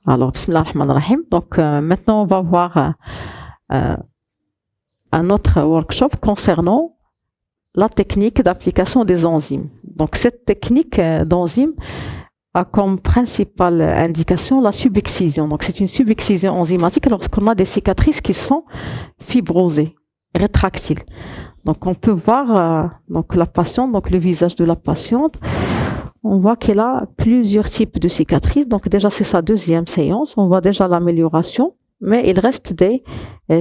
Alors, bismillah ar-Rahman ar-Rahim. Donc, maintenant, on va voir euh, un autre workshop concernant la technique d'application des enzymes. Donc, cette technique d'enzyme a comme principale indication la subexcision. Donc, c'est une subexcision enzymatique lorsqu'on a des cicatrices qui sont fibrosées, rétractiles. Donc, on peut voir donc la patiente, donc le visage de la patiente. On voit qu'elle a plusieurs types de cicatrices. Donc, déjà, c'est sa deuxième séance. On voit déjà l'amélioration, mais il reste des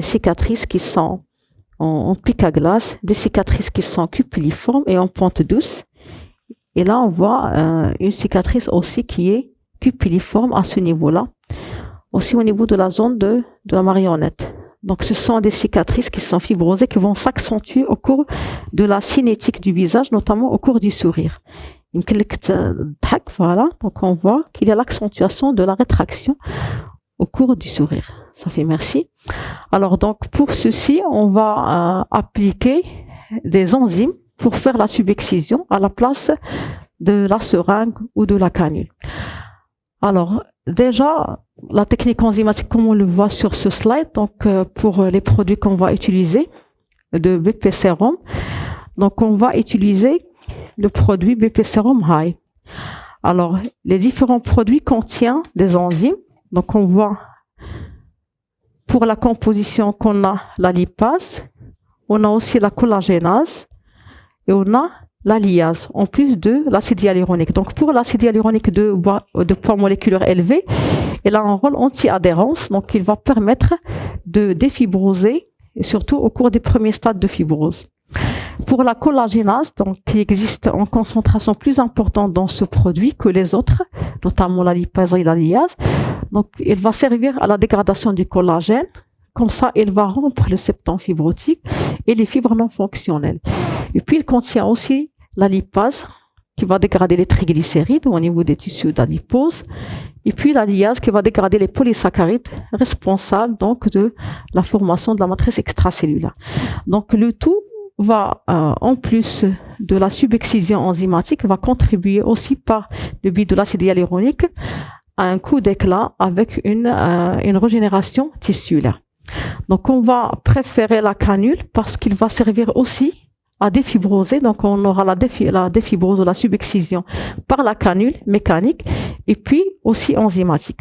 cicatrices qui sont en pic à glace, des cicatrices qui sont cupuliformes et en pointe douce. Et là, on voit une cicatrice aussi qui est cupuliforme à ce niveau-là, aussi au niveau de la zone de la marionnette. Donc, ce sont des cicatrices qui sont fibrosées, qui vont s'accentuer au cours de la cinétique du visage, notamment au cours du sourire. Voilà, donc on voit qu'il y a l'accentuation de la rétraction au cours du sourire. Ça fait merci. Alors, donc, pour ceci, on va appliquer des enzymes pour faire la subexcision à la place de la seringue ou de la canule. Alors, déjà, la technique enzymatique, comme on le voit sur ce slide, donc pour les produits qu'on va utiliser, de BP Serum, donc on va utiliser le produit BP Serum High. Alors, les différents produits contiennent des enzymes. Donc, on voit pour la composition qu'on a la lipase, on a aussi la collagénase et on a la liase, en plus de l'acide hyaluronique. Donc, pour l'acide hyaluronique de poids moléculaire élevé, il a un rôle anti-adhérence, donc il va permettre de défibroser, et surtout au cours des premiers stades de fibrose. Pour la collagénase, donc, qui existe en concentration plus importante dans ce produit que les autres, notamment la lipase et la liase, donc il va servir à la dégradation du collagène. Comme ça, il va rompre le septum fibrotique et les fibres non fonctionnelles. Et puis, il contient aussi la lipase qui va dégrader les triglycérides au niveau des tissus d'adipose. Et puis, la liase qui va dégrader les polysaccharides responsables donc de la formation de la matrice extracellulaire. Donc, le tout va, en plus de la subexcision enzymatique, va contribuer aussi par le biais de l'acide hyaluronique à un coup d'éclat avec une régénération tissulaire. Donc, on va préférer la canule parce qu'il va servir aussi à défibroser. Donc, on aura la défibrose ou la subexcision par la canule mécanique et puis aussi enzymatique.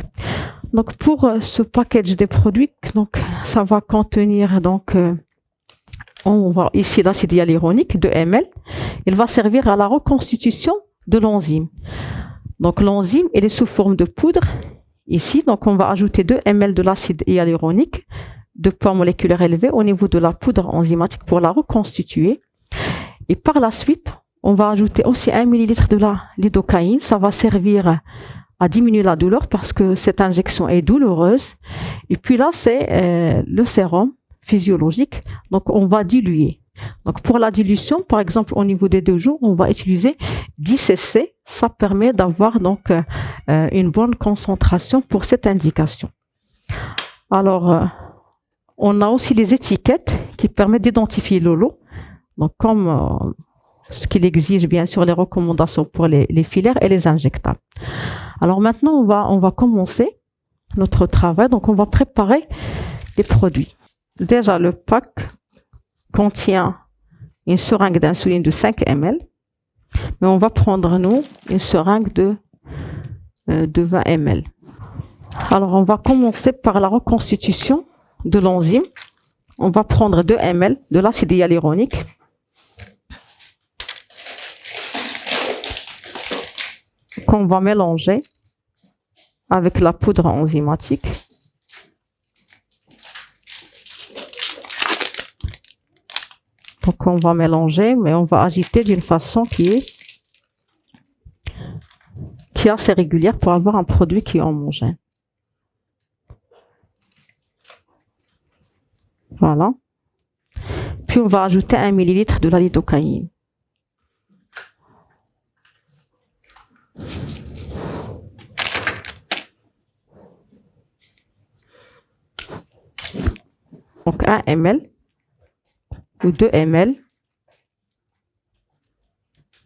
Donc, pour ce package des produits, donc, ça va contenir donc on voit ici l'acide hyaluronique de ml. Il va servir à la reconstitution de l'enzyme. Donc, l'enzyme, elle est sous forme de poudre. Ici, donc, on va ajouter 2 ml de l'acide hyaluronique de poids moléculaire élevé au niveau de la poudre enzymatique pour la reconstituer. Et par la suite, on va ajouter aussi 1 ml de la lidocaïne. Ça va servir à diminuer la douleur parce que cette injection est douloureuse. Et puis là, c'est le sérum physiologique. Donc, on va diluer. Donc, pour la dilution, par exemple, au niveau des 2 jours, on va utiliser 10 cc. Ça permet d'avoir donc une bonne concentration pour cette indication. Alors, on a aussi les étiquettes qui permettent d'identifier le lot. Donc, comme ce qu'il exige, bien sûr, les recommandations pour les filaires et les injectables. Alors, maintenant, on va commencer notre travail. Donc, on va préparer les produits. Déjà, le pack contient une seringue d'insuline de 5 ml. Mais on va prendre, nous, une seringue de 20 ml. Alors, on va commencer par la reconstitution de l'enzyme. On va prendre 2 ml de l'acide hyaluronique. Qu'on va mélanger avec la poudre enzymatique. Donc, on va mélanger, mais on va agiter d'une façon qui est assez régulière pour avoir un produit qui est homogène. Voilà. Puis, on va ajouter 1 ml de la lidocaïne. Donc, 1 ml ou 2 ml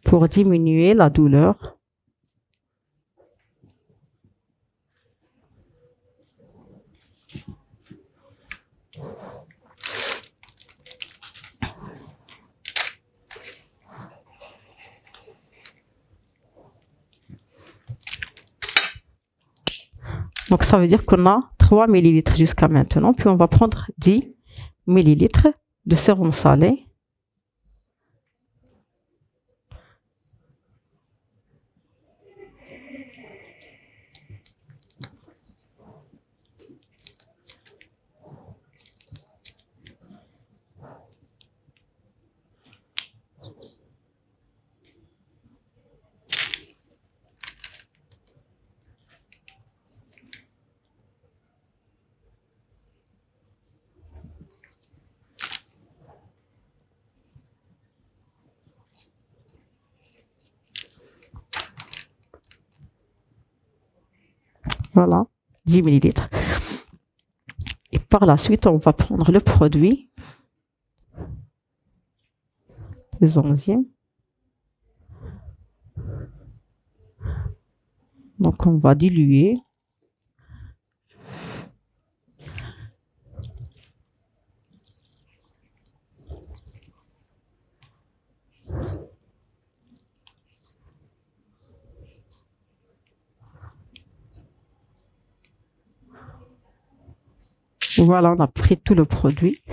pour diminuer la douleur. Donc, ça veut dire qu'on a 3 millilitres jusqu'à maintenant. Puis, on va prendre 10 millilitres de sérum salé. Voilà, 10 millilitres. Et par la suite, on va prendre le produit, les enzymes. Donc, on va diluer. Voilà, on a pris tout le produit.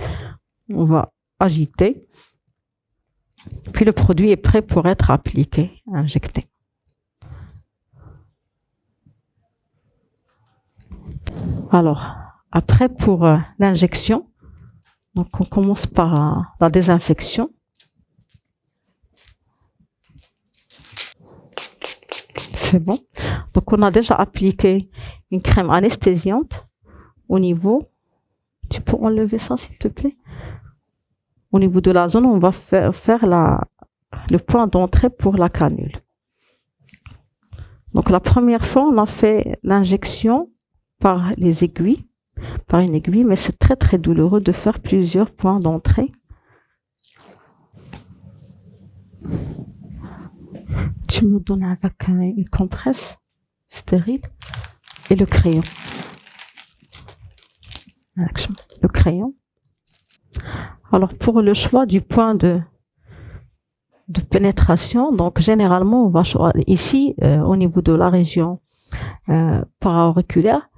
On va agiter. Puis le produit est prêt pour être appliqué, injecté. Alors, après pour l'injection, donc on commence par la désinfection. C'est bon. Donc on a déjà appliqué une crème anesthésiante au niveau. Tu peux enlever ça s'il te plaît? Au niveau de la zone, on va faire le point d'entrée pour la canule. Donc la première fois, on a fait l'injection par les aiguilles, par une aiguille, mais c'est très très douloureux de faire plusieurs points d'entrée. Tu me donnes avec une compresse stérile et le crayon. Le crayon. Alors pour le choix du point de pénétration, donc généralement on va choisir ici au niveau de la région para-auriculaire,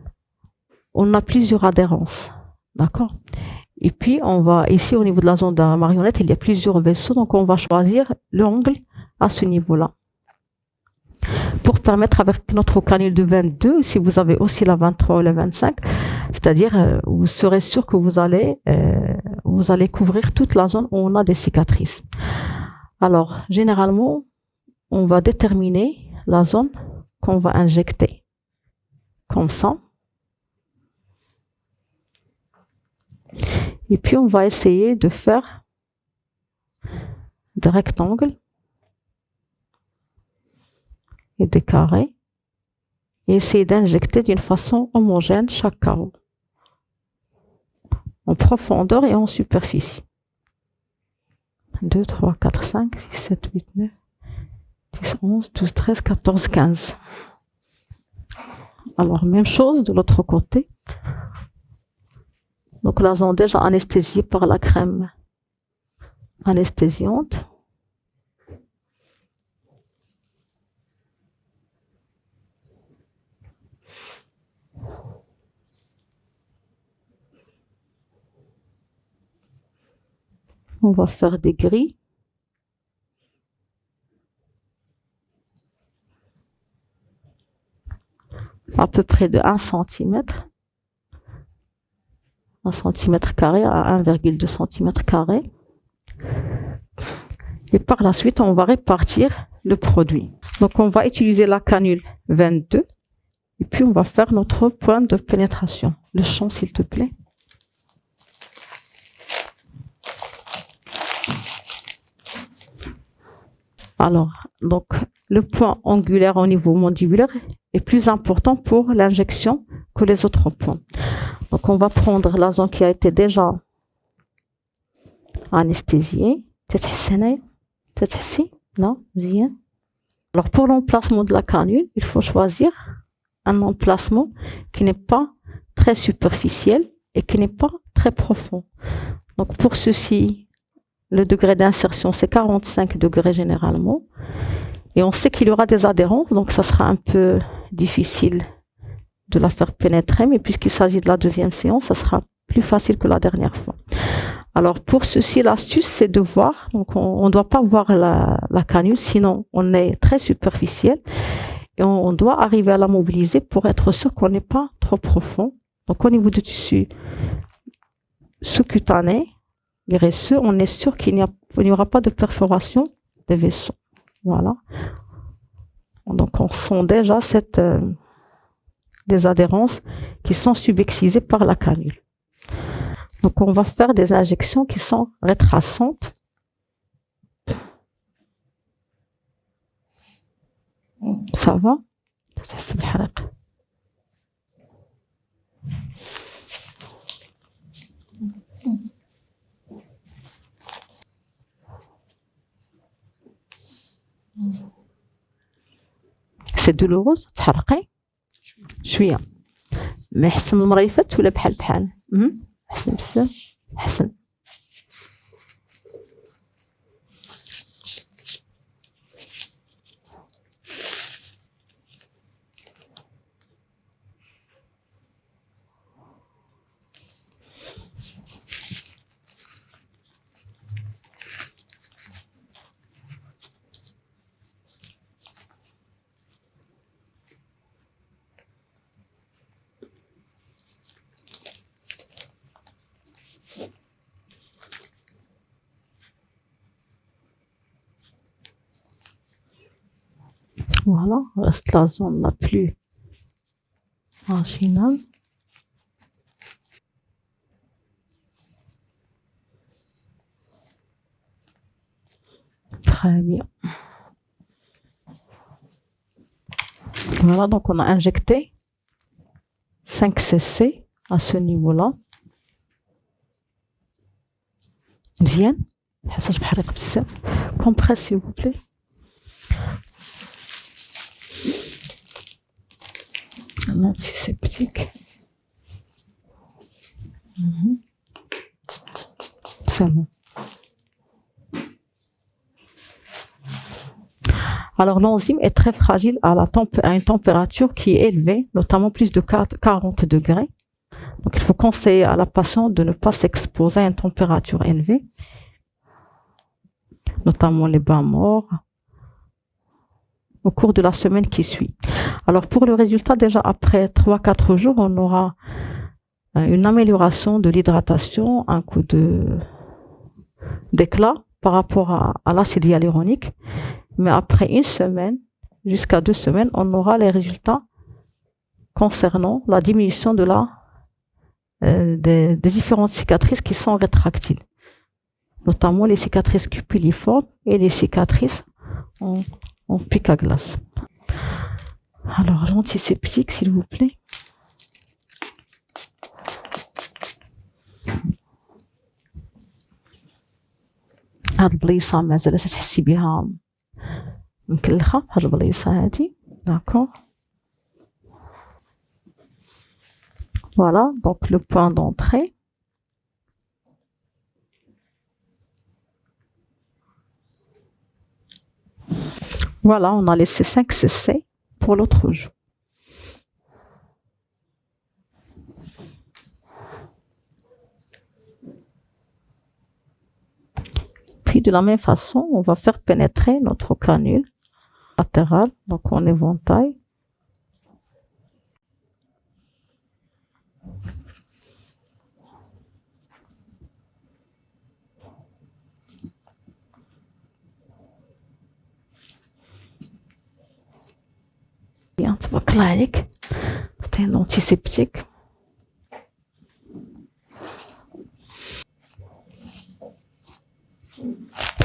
on a plusieurs adhérences, d'accord. Et puis on va ici au niveau de la zone de la marionnette, il y a plusieurs vaisseaux, donc on va choisir l'angle à ce niveau-là. Pour permettre avec notre canule de 22, si vous avez aussi la 23 ou la 25, c'est-à-dire vous serez sûr que vous allez couvrir toute la zone où on a des cicatrices. Alors, généralement, on va déterminer la zone qu'on va injecter, comme ça. Et puis, on va essayer de faire des rectangles et des carrés et essayer d'injecter d'une façon homogène chaque carreau, en profondeur et en superficie. 2, 3, 4, 5, 6, 7, 8, 9, 10, 11, 12, 13, 14, 15. Alors, même chose de l'autre côté. Donc, la zone déjà anesthésiée par la crème anesthésiante. On va faire des grilles. À peu près de 1 cm. 1 cm carré à 1,2 cm carré. Et par la suite, on va répartir le produit. Donc, on va utiliser la canule 22. Et puis, on va faire notre point de pénétration. Le champ, s'il te plaît. Alors, donc, le point angulaire au niveau mandibulaire est plus important pour l'injection que les autres points. Donc, on va prendre la zone qui a été déjà anesthésiée. Non, bien. Alors, pour l'emplacement de la canule, il faut choisir un emplacement qui n'est pas très superficiel et qui n'est pas très profond. Donc pour ceci, le degré d'insertion, c'est 45 degrés généralement. Et on sait qu'il y aura des adhérences, donc ça sera un peu difficile de la faire pénétrer, mais puisqu'il s'agit de la deuxième séance, ça sera plus facile que la dernière fois. Alors pour ceci, l'astuce, c'est de voir, donc on ne doit pas voir la canule, sinon on est très superficiel, et on doit arriver à la mobiliser pour être sûr qu'on n'est pas trop profond. Donc au niveau du tissu sous-cutané, graisseux, on est sûr qu'il n'y aura pas de perforation des vaisseaux. Voilà. Donc on sent déjà des adhérences qui sont subexcisées par la canule. Donc on va faire des injections qui sont rétraçantes. Ça va? C'est douloureux تحرقي شويه ما احسن من المريفات ولا بحال احسن بزاف احسن Voilà, reste la zone la plus marginale. Très bien. Voilà, donc on a injecté 5 cc à ce niveau-là. Bien. Compresse s'il vous plaît. Un antiseptique. C'est bon. Alors l'enzyme est très fragile à une température qui est élevée, notamment plus de 40 degrés. Donc il faut conseiller à la patiente de ne pas s'exposer à une température élevée, notamment les bains morts, au cours de la semaine qui suit. Alors pour le résultat, déjà après 3-4 jours, on aura une amélioration de l'hydratation, un coup d'éclat par rapport à l'acide hyaluronique. Mais après une semaine, jusqu'à 2 semaines, on aura les résultats concernant la diminution des différentes cicatrices qui sont rétractiles, notamment les cicatrices cupuliformes et les cicatrices en pic à glace. Alors l'antiseptique s'il vous plaît. هاد البليصة مازال تحسي بها مكلخة هاد البليصة هادي. D'accord. Voilà, donc le point d'entrée. Voilà, on a laissé 5 cc pour l'autre joue. Puis de la même façon, on va faire pénétrer notre canule latérale, donc en éventail. Bien, تبارك الله عليك. C'est un antiseptique.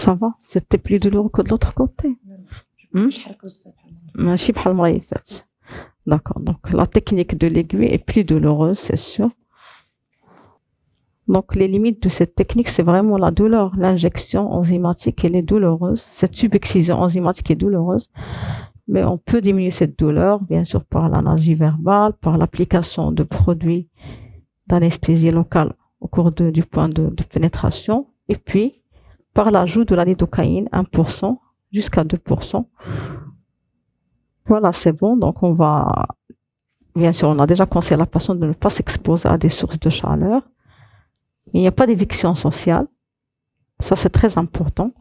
Ça va, c'était plus douloureux que de l'autre côté. ماشي بحال المرة اللي فاتت. D'accord, donc la technique de l'aiguille est plus douloureuse, c'est sûr. Donc les limites de cette technique, c'est vraiment la douleur. L'injection enzymatique, elle est douloureuse. Cette subexcision enzymatique est douloureuse. mais on peut diminuer cette douleur, bien sûr, par l'analgie verbale, par l'application de produits d'anesthésie locale au cours du point de pénétration, et puis par l'ajout de la lidocaïne, 1% jusqu'à 2%. Voilà, c'est bon. Donc, bien sûr, on a déjà conseillé à la patiente de ne pas s'exposer à des sources de chaleur. Il n'y a pas d'éviction sociale. Ça, c'est très important.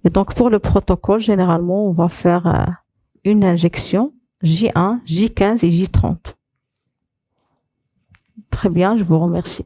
Et donc, pour le protocole, généralement, on va faire une injection J1, J15 et J30. Très bien, je vous remercie.